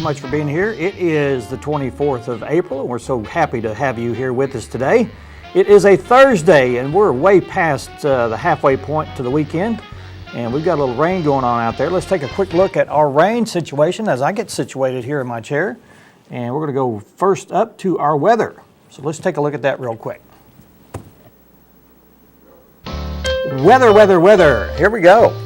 much for being here. It is the 24th of April, and we're so happy to have you here with us today. It is a Thursday, and we're way past the halfway point to the weekend, and we've got a little rain going on out there. Let's take a quick look at our rain situation as I get situated here in my chair, and we're going to go first up to our weather. So let's take a look at that real quick. Weather. Here we go.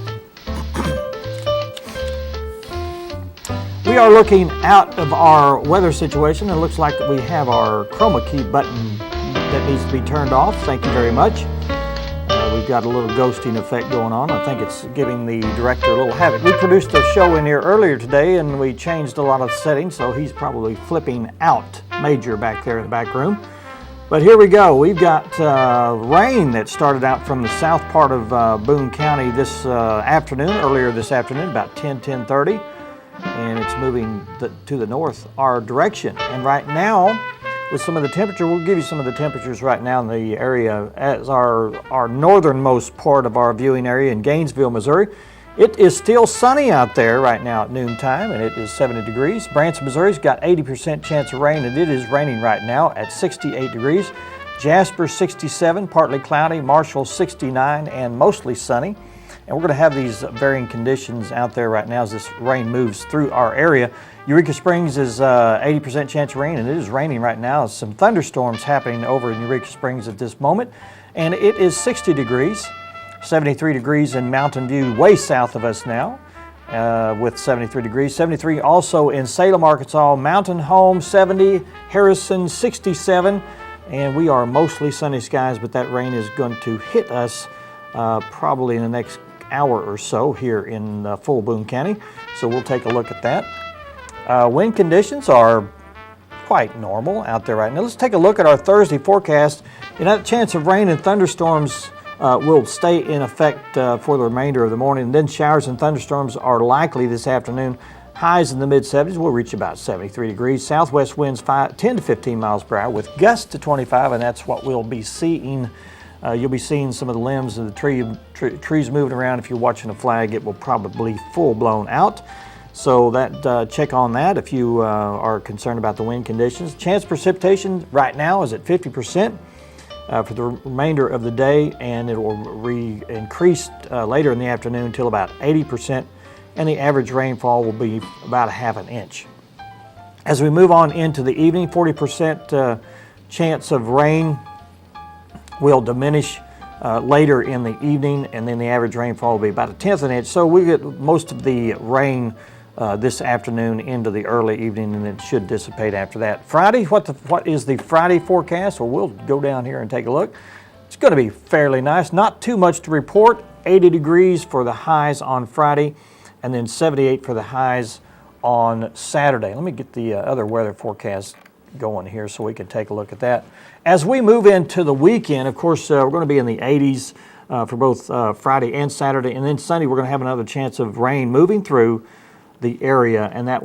We are looking out of our weather situation. It looks like we have our chroma key button that needs to be turned off. Thank you very much. We've got a little ghosting effect going on. I think it's giving the director a little havoc. We produced a show in here earlier today and we changed a lot of settings, so he's probably flipping out major back there in the back room. But here we go. We've got rain that started out from the south part of Boone County this afternoon, earlier this afternoon, about 10:30. And it's moving to the north, our direction. And right now, with some of the temperature, we'll give you some of the temperatures right now in the area as our northernmost part of our viewing area in Gainesville, Missouri. It is still sunny out there right now at noontime, and it is 70 degrees. Branson, Missouri's got 80% chance of rain, and it is raining right now at 68 degrees. Jasper, 67, partly cloudy. Marshall, 69, and mostly sunny. And we're going to have these varying conditions out there right now as this rain moves through our area. Eureka Springs is 80% chance of rain, and it is raining right now. Some thunderstorms happening over in Eureka Springs at this moment. And it is 60 degrees, 73 degrees in Mountain View, way south of us now, with 73 degrees. 73 also in Salem, Arkansas, Mountain Home, 70, Harrison, 67. And we are mostly sunny skies, but that rain is going to hit us probably in the next hour or so here in full Boone County, so we'll take a look at that. Wind conditions are quite normal out there right now. Let's take a look at our Thursday forecast. The chance of rain and thunderstorms will stay in effect for the remainder of the morning, and then showers and thunderstorms are likely this afternoon. Highs in the mid-70s will reach about 73 degrees. Southwest winds 10 to 15 miles per hour with gusts to 25, and that's what we'll be seeing. You'll be seeing some of the limbs of the trees moving around. If you're watching a flag, it will probably full-blown out. So that check on that if you are concerned about the wind conditions. Chance precipitation right now is at 50% for the remainder of the day, and it will increase later in the afternoon until about 80%, and the average rainfall will be about a half an inch. As we move on into the evening, 40% chance of rain will diminish later in the evening, and then the average rainfall will be about 1/10 of an inch. So we get most of the rain this afternoon into the early evening, and it should dissipate after that. Friday, what is the Friday forecast? Well, we'll go down here and take a look. It's going to be fairly nice. Not too much to report. 80 degrees for the highs on Friday, and then 78 for the highs on Saturday. Let me get the other weather forecast going here so we can take a look at that. As we move into the weekend, of course, we're going to be in the 80s for both Friday and Saturday, and then Sunday we're going to have another chance of rain moving through the area, and that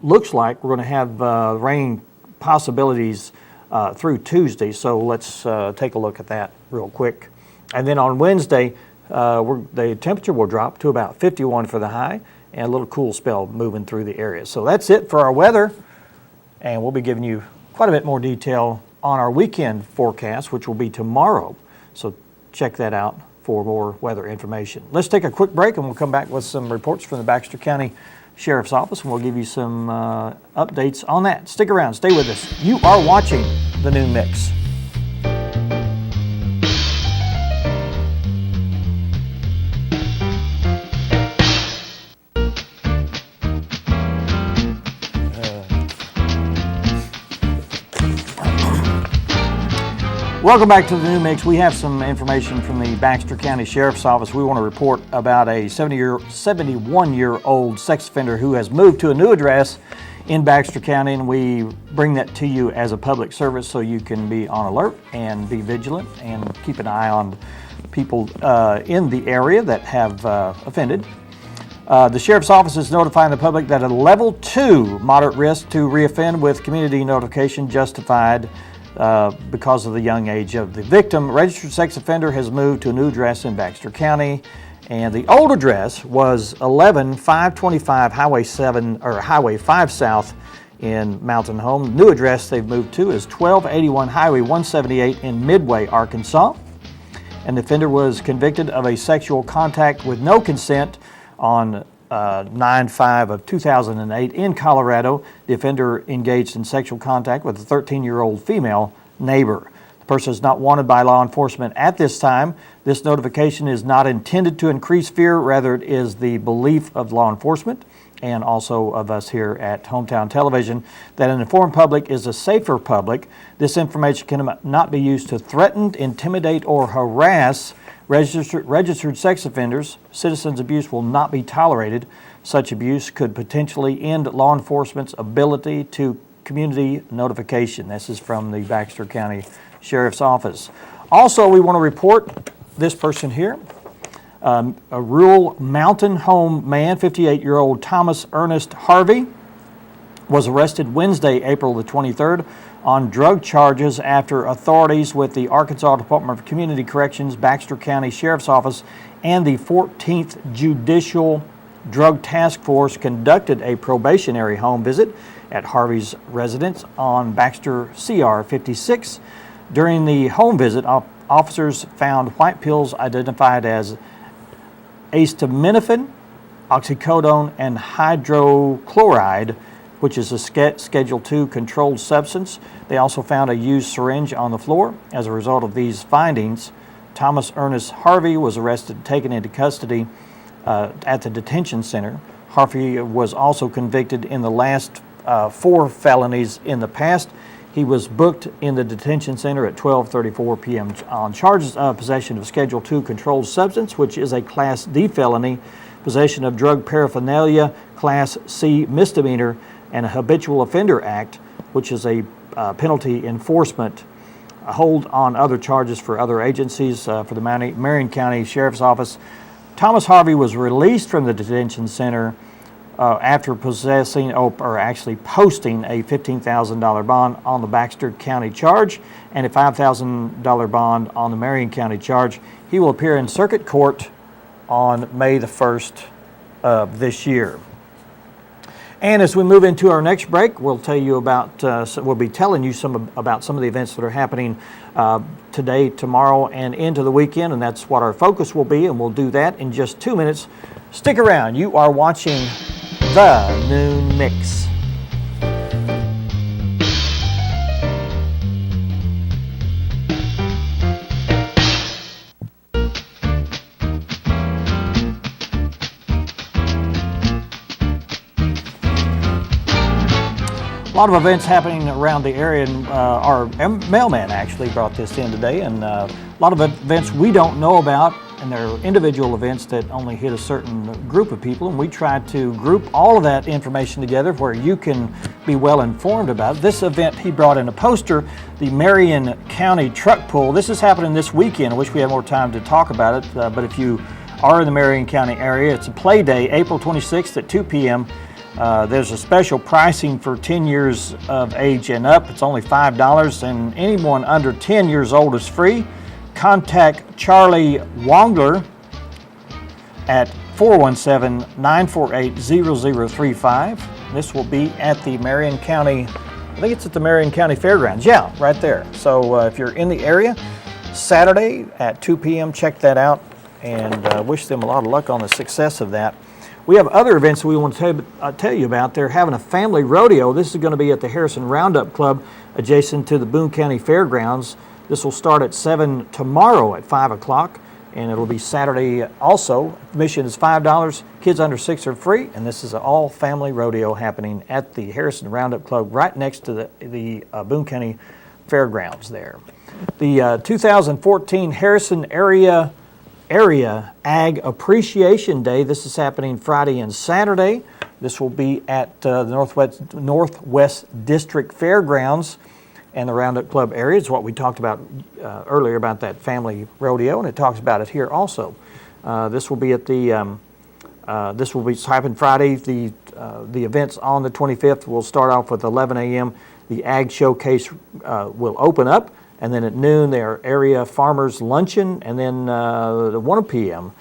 looks like we're going to have rain possibilities through Tuesday. So let's take a look at that real quick. And then on Wednesday, the temperature will drop to about 51 for the high, and a little cool spell moving through the area. So that's it for our weather. And we'll be giving you quite a bit more detail on our weekend forecast, which will be tomorrow. So check that out for more weather information. Let's take a quick break, and we'll come back with some reports from the Baxter County Sheriff's Office, and we'll give you some updates on that. Stick around. Stay with us. You are watching The Noon Mix. Welcome back to the New Mix. We have some information from the Baxter County Sheriff's Office. We want to report about a 71-year-old sex offender who has moved to a new address in Baxter County, and we bring that to you as a public service so you can be on alert and be vigilant and keep an eye on people in the area that have offended. The Sheriff's Office is notifying the public that a level 2 moderate risk to reoffend with community notification justified because of the young age of the victim. Registered sex offender has moved to a new address in Baxter County, And the old address was 11525 Highway 7 or Highway 5 South in Mountain Home. New address they've moved to is 1281 Highway 178 in Midway, Arkansas. And the offender was convicted of a sexual contact with no consent on 9/5 of 2008 in Colorado. The offender engaged in sexual contact with a 13-year-old female neighbor. The person is not wanted by law enforcement at this time. This notification is not intended to increase fear, rather it is the belief of law enforcement and also of us here at Hometown Television that an informed public is a safer public. This information cannot be used to threaten, intimidate, or harass registered sex offenders. Citizens abuse will not be tolerated. Such abuse could potentially end law enforcement's ability to community notification. This is from the Baxter County Sheriff's Office. Also, we want to report this person here. A rural Mountain Home man, 58-year-old Thomas Ernest Harvey, was arrested Wednesday, April the 23rd, on drug charges after authorities with the Arkansas Department of Community Corrections, Baxter County Sheriff's Office, and the 14th Judicial Drug Task Force conducted a probationary home visit at Harvey's residence on Baxter CR 56. During the home visit, officers found white pills identified as acetaminophen, oxycodone, and hydrochloride, which is a Schedule II controlled substance. They also found a used syringe on the floor. As a result of these findings, Thomas Ernest Harvey was arrested and taken into custody at the detention center. Harvey was also convicted in the last 4 felonies in the past. He was booked in the detention center at 12:34 p.m. on charges of possession of Schedule II controlled substance, which is a Class D felony, possession of drug paraphernalia, Class C misdemeanor, and a Habitual Offender Act, which is a penalty enforcement, a hold on other charges for other agencies for the Marion County Sheriff's Office. Thomas Harvey was released from the detention center after posting a $15,000 bond on the Baxter County charge and a $5,000 bond on the Marion County charge. He will appear in circuit court on May the 1st of this year. And as we move into our next break, we'll tell you about, we'll be telling you about some of the events that are happening today, tomorrow, and into the weekend, and that's what our focus will be, and we'll do that in just 2 minutes. Stick around. You are watching The Noon Mix. A lot of events happening around the area, and our mailman actually brought this in today, and a lot of events we don't know about, and they're individual events that only hit a certain group of people, and we try to group all of that information together where you can be well informed about it. This event, he brought in a poster, the Marion County Truck Pull. This is happening this weekend. I wish we had more time to talk about it, but if you are in the Marion County area, it's a play day, April 26th at 2 p.m. There's a special pricing for 10 years of age and up. It's only $5, and anyone under 10 years old is free. Contact Charlie Wongler at 417-948-0035. This will be at the Marion County, I think it's at the Marion County Fairgrounds. Yeah, right there. So if you're in the area, Saturday at 2 p.m., check that out, and wish them a lot of luck on the success of that. We have other events we want to tell you about. They're having a family rodeo. This is going to be at the Harrison Roundup Club adjacent to the Boone County Fairgrounds. This will start at 7 tomorrow at 5 o'clock, and it'll be Saturday also. Admission is $5. Kids under 6 are free, and this is an all-family rodeo happening at the Harrison Roundup Club right next to the Boone County Fairgrounds there. The 2014 Harrison Area Ag Appreciation Day. This is happening Friday and Saturday. This will be at the Northwest District Fairgrounds and the Roundup Club area. It's what we talked about earlier about that family rodeo, and it talks about it here also. This will be at the this will be happening Friday. The events on the 25th will start off with 11 a.m. The Ag Showcase will open up. And then at noon, their area farmers luncheon, and then at 1 p.m.,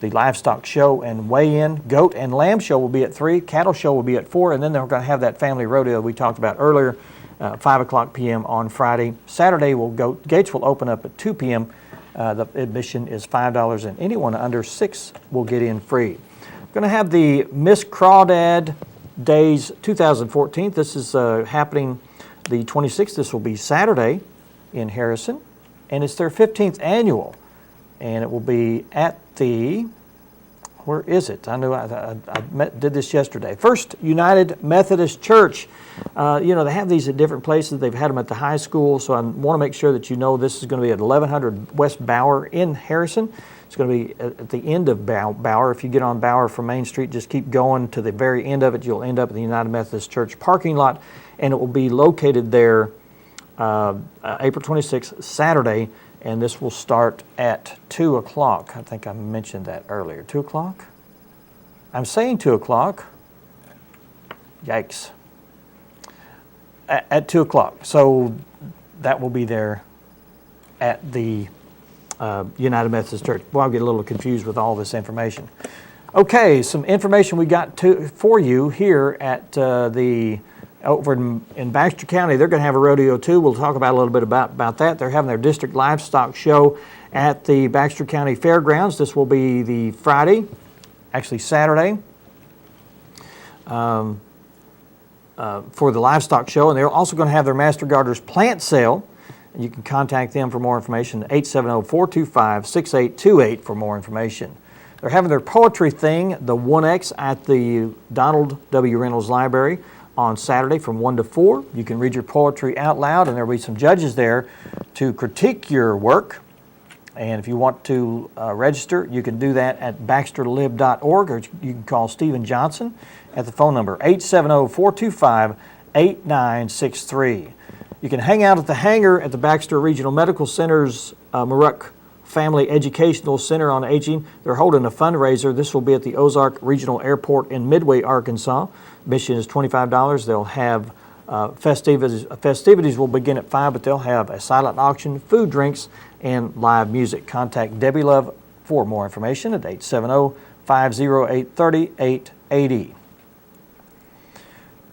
the livestock show and weigh-in. Goat and lamb show will be at 3. Cattle show will be at 4. And then they're going to have that family rodeo we talked about earlier, 5 o'clock p.m. on Friday. Saturday, gates will open up at 2 p.m. The admission is $5, and anyone under 6 will get in free. We're going to have the Miss Crawdad Days 2014. This is happening the 26th. This will be Saturday in Harrison, and it's their 15th annual. And it will be at the, where is it? I knew I did this yesterday. First United Methodist Church. You know, they have these at different places. They've had them at the high school, so I want to make sure that you know this is going to be at 1100 West Bower in Harrison. It's going to be at the end of Bower. If you get on Bower from Main Street, just keep going to the very end of it. You'll end up at the United Methodist Church parking lot, and it will be located there April 26th, Saturday, and this will start at 2 o'clock. I think I mentioned that earlier. 2 o'clock? I'm saying 2 o'clock. Yikes. At 2 o'clock. So that will be there at the United Methodist Church. Well, I'll get a little confused with all this information. Okay, some information we got for you here at over in Baxter County. They're going to have a rodeo too. We'll talk about a little bit about that. They're having their district livestock show at the Baxter County Fairgrounds. This will be the Friday, actually Saturday, for the livestock show. And they're also going to have their Master Gardeners plant sale. And you can contact them for more information, 870-425-6828 for more information. They're having their poetry thing, the 1X, at the Donald W. Reynolds Library on Saturday from 1 to 4. You can read your poetry out loud, and there will be some judges there to critique your work. And if you want to register, you can do that at baxterlib.org, or you can call Stephen Johnson at the phone number 870-425-8963. You can hang out at the hangar at the Baxter Regional Medical Center's Muroc Family Educational Center on Aging. They're holding a fundraiser. This will be at the Ozark Regional Airport in Midway, Arkansas. Admission is $25. They'll have festivities. Festivities will begin at 5, but they'll have a silent auction, food, drinks, and live music. Contact Debbie Love for more information at 870-508-3880.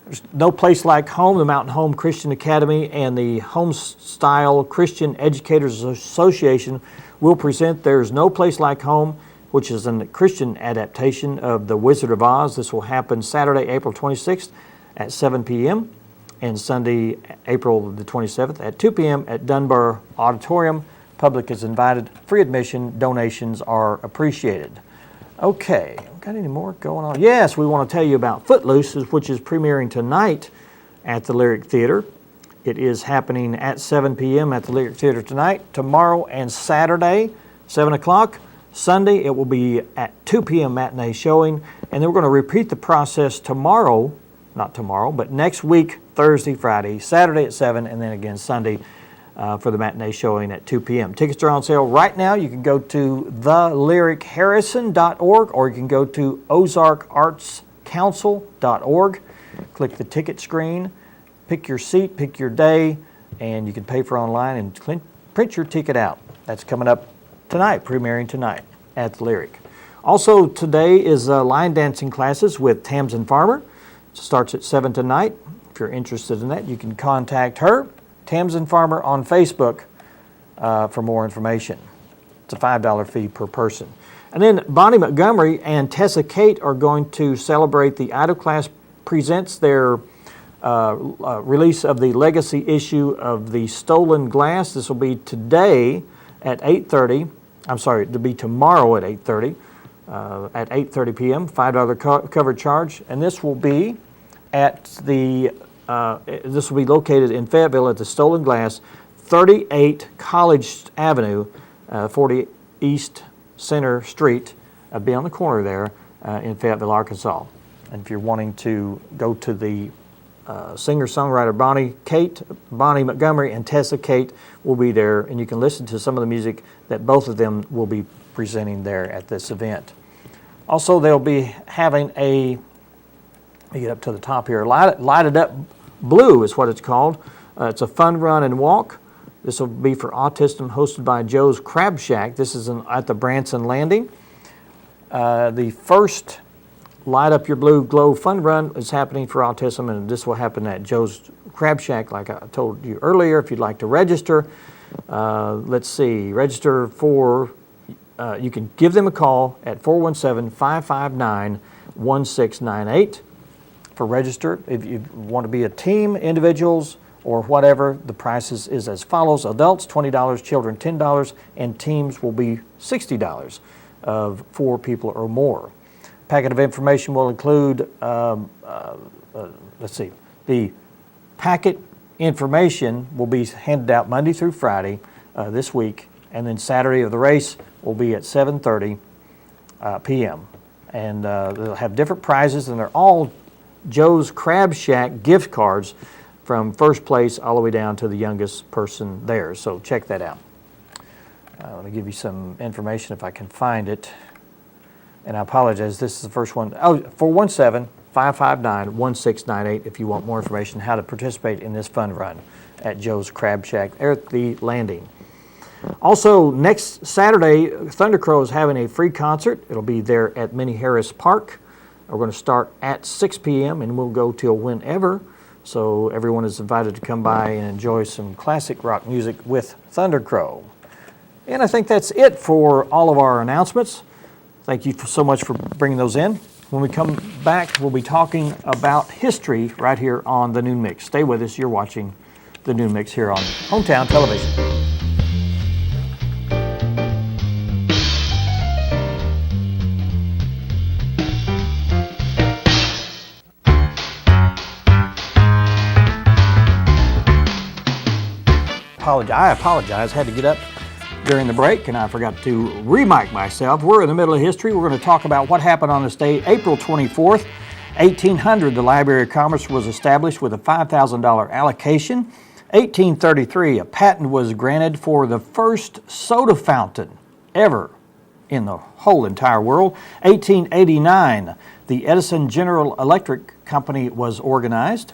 There's no place like home. The Mountain Home Christian Academy and the Homestyle Christian Educators Association will present There's No Place Like Home, which is a Christian adaptation of The Wizard of Oz. This will happen Saturday, April 26th at 7 p.m. and Sunday, April the 27th at 2 p.m. at Dunbar Auditorium. Public is invited. Free admission. Donations are appreciated. Okay, got any more going on? Yes, we want to tell you about Footloose, which is premiering tonight at the Lyric Theater. It is happening at 7 p.m. at the Lyric Theater tonight, tomorrow and Saturday, 7 o'clock. Sunday, it will be at 2 p.m. matinee showing, and then we're going to repeat the process tomorrow, not tomorrow, but next week, Thursday, Friday, Saturday at 7, and then again Sunday for the matinee showing at 2 p.m. Tickets are on sale right now. You can go to thelyrichaRrison.org, or you can go to ozarkartscouncil.org. Click the ticket screen, pick your seat, pick your day, and you can pay for online and print your ticket out. That's coming up tonight, premiering tonight at the Lyric. Also today is line dancing classes with Tamsin Farmer. It starts at 7 tonight. If you're interested in that, you can contact her, Tamsin Farmer, on Facebook for more information. It's a $5 fee per person. And then Bonnie Montgomery and Tessa Kate are going to celebrate the Idol Class Presents their release of the legacy issue of The Stolen Glass. This will be today at 8:30. I'm sorry, to be tomorrow at 8:30. At 8:30 p.m., $5 cover charge, and this will be at the. This will be located in Fayetteville at the Stolen Glass, 38 College Avenue, 40 East Center Street. Be on the corner there in Fayetteville, Arkansas. And if you're wanting to go to the singer-songwriter Bonnie Montgomery and Tessa Kate will be there, and you can listen to some of the music that both of them will be presenting there at this event. Also, they'll be having a, let me get up to the top here, Lighted Up Blue is what it's called. It's a fun run and walk. This will be for autism, hosted by Joe's Crab Shack. This is at the Branson Landing. The first Light Up Your Blue Glow Fun Run is happening for autism, and this will happen at Joe's Crab Shack, like I told you earlier. If you'd like to register, let's see, register for, you can give them a call at 417-559-1698 for register. If you want to be a team, individuals, or whatever, the price is as follows. Adults, $20, children, $10, and teams will be $60 of 4 people or more. Packet of information will include, let's see, the packet information will be handed out Monday through Friday this week, and then Saturday of the race will be at 7:30 p.m. And they'll have different prizes, and they're all Joe's Crab Shack gift cards from first place all the way down to the youngest person there. So check that out. Let me give you some information if I can find it. And I apologize, this is the first one. Oh, 417-559-1698 if you want more information how to participate in this fun run at Joe's Crab Shack there at the Landing. Also, next Saturday, Thunder Crow is having a free concert. It'll be there at Minnie Harris Park. We're going to start at 6 p.m. and we'll go till whenever. So everyone is invited to come by and enjoy some classic rock music with Thunder Crow. And I think that's it for all of our announcements. Thank you so much for bringing those in. When we come back, we'll be talking about history right here on The Noon Mix. Stay with us. You're watching The Noon Mix here on Hometown Television. I apologize. Had to get up during the break, and I forgot to re-mic myself. We're in the middle of history. We're going to talk about what happened on this day, April 24th, 1800. The Library of Commerce was established with a $5,000 allocation. 1833, a patent was granted for the first soda fountain ever in the whole entire world. 1889, the Edison General Electric Company was organized.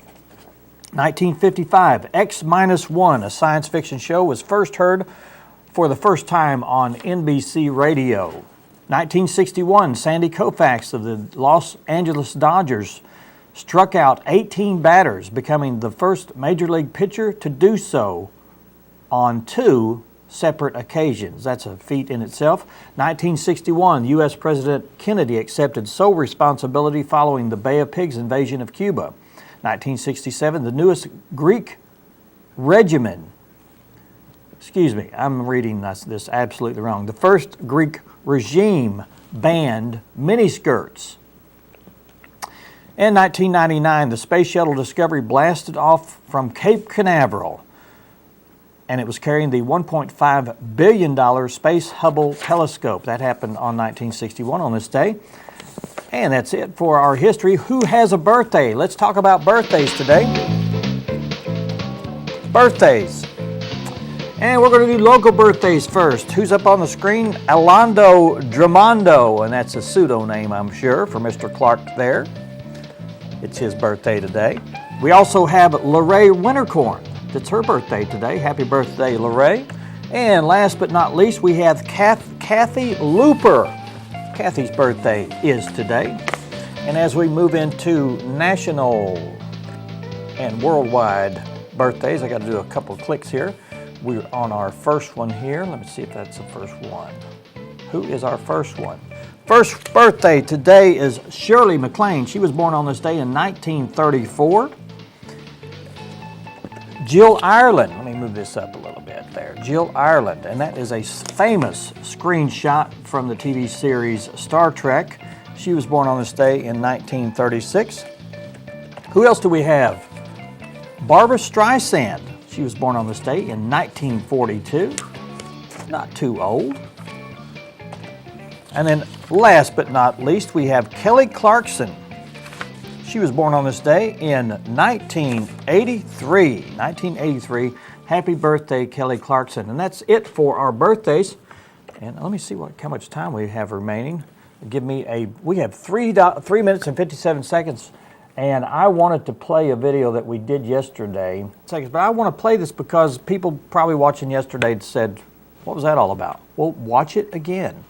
1955, X-1, a science fiction show, was first heard for the first time on NBC Radio. 1961, Sandy Koufax of the Los Angeles Dodgers struck out 18 batters, becoming the first Major League pitcher to do so on 2 separate occasions. That's a feat in itself. 1961, U.S. President Kennedy accepted sole responsibility following the Bay of Pigs invasion of Cuba. 1967, the newest Greek regimen, excuse me, I'm reading this absolutely wrong. The first Greek regime banned miniskirts. In 1999, the Space Shuttle Discovery blasted off from Cape Canaveral, and it was carrying the $1.5 billion Space Hubble telescope. That happened on 1961 on this day. And that's it for our history. Who has a birthday? Let's talk about birthdays today. Birthdays. And we're going to do local birthdays first. Who's up on the screen? Alando Dramondo, and that's a pseudo name, I'm sure, for Mr. Clark there. It's his birthday today. We also have Lorraine Wintercorn. It's her birthday today. Happy birthday, Lorraine. And last but not least, we have Kathy Looper. Kathy's birthday is today. And as we move into national and worldwide birthdays, I got to do a couple of clicks here. We're on our first one here. Let me see if that's the first one. Who is our first one? First birthday today is Shirley MacLaine. She was born on this day in 1934. Jill Ireland. Let me move this up a little bit there. Jill Ireland, and that is a famous screenshot from the TV series Star Trek. She was born on this day in 1936. Who else do we have? Barbra Streisand. She was born on this day in 1942. Not too old. And then last but not least, we have Kelly Clarkson. She was born on this day in 1983. 1983. Happy birthday, Kelly Clarkson. And that's it for our birthdays. And let me see how much time we have remaining. We have 3 minutes and 57 seconds. And I wanted to play a video that we did yesterday. But I want to play this because people probably watching yesterday said, what was that all about? Well, watch it again.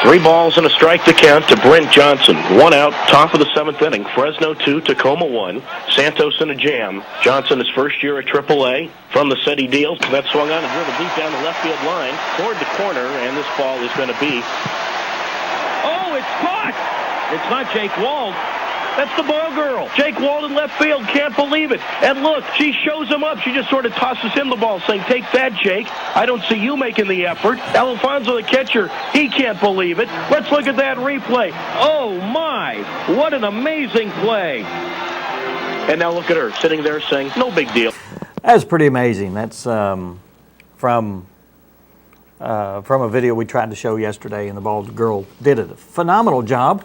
3 balls and a strike to count to Brent Johnson. 1 out, top of the 7th inning. Fresno 2, Tacoma 1. Santos in a jam. Johnson his first year at AAA. From the set he deals. That swung on and driven deep down the left field line toward the corner, and this ball is going to be... Oh, it's caught! It's not Jake Wald. That's the ball girl. Jake Wald in left field, can't believe it. And look, she shows him up. She just sort of tosses him the ball, saying, take that, Jake. I don't see you making the effort. Alfonso, the catcher, he can't believe it. Let's look at that replay. Oh, my. What an amazing play. And now look at her sitting there saying, no big deal. That's pretty amazing. That's from a video we tried to show yesterday, and the bald girl did a phenomenal job.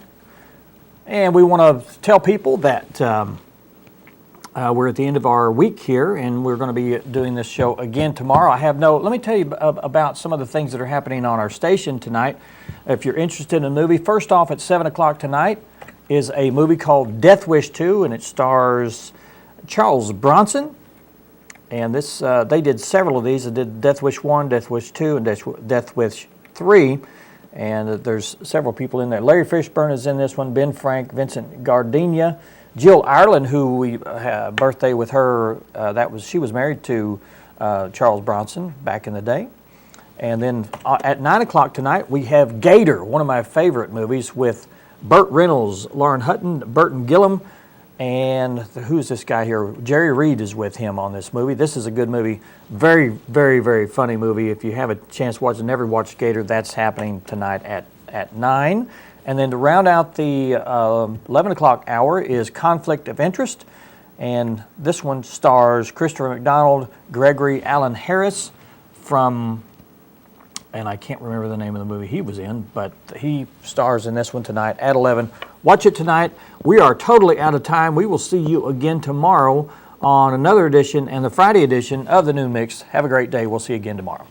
And we want to tell people that we're at the end of our week here, and we're going to be doing this show again tomorrow. Let me tell you about some of the things that are happening on our station tonight. If you're interested in a movie, first off at 7 o'clock tonight is a movie called Death Wish 2, and it stars Charles Bronson. And this they did several of these. They did Death Wish 1, Death Wish 2, and Death Wish 3. And there's several people in there. Larry Fishburne is in this one, Ben Frank, Vincent Gardenia, Jill Ireland, who we had a birthday with her. She was married to Charles Bronson back in the day. And then at 9 o'clock tonight, we have Gator, one of my favorite movies, with Burt Reynolds, Lauren Hutton, Burton Gillum, and who's this guy here? Jerry Reed is with him on this movie. This is a good movie. Very, very, very funny movie. If you have a chance to watch it, never watched Gator, that's happening tonight at 9. And then to round out the 11 o'clock hour is Conflict of Interest. And this one stars Christopher McDonald, Gregory Allen Harris from, and I can't remember the name of the movie he was in, but he stars in this one tonight at 11. Watch it tonight. We are totally out of time. We will see you again tomorrow on another edition and the Friday edition of the New Mix. Have a great day. We'll see you again tomorrow.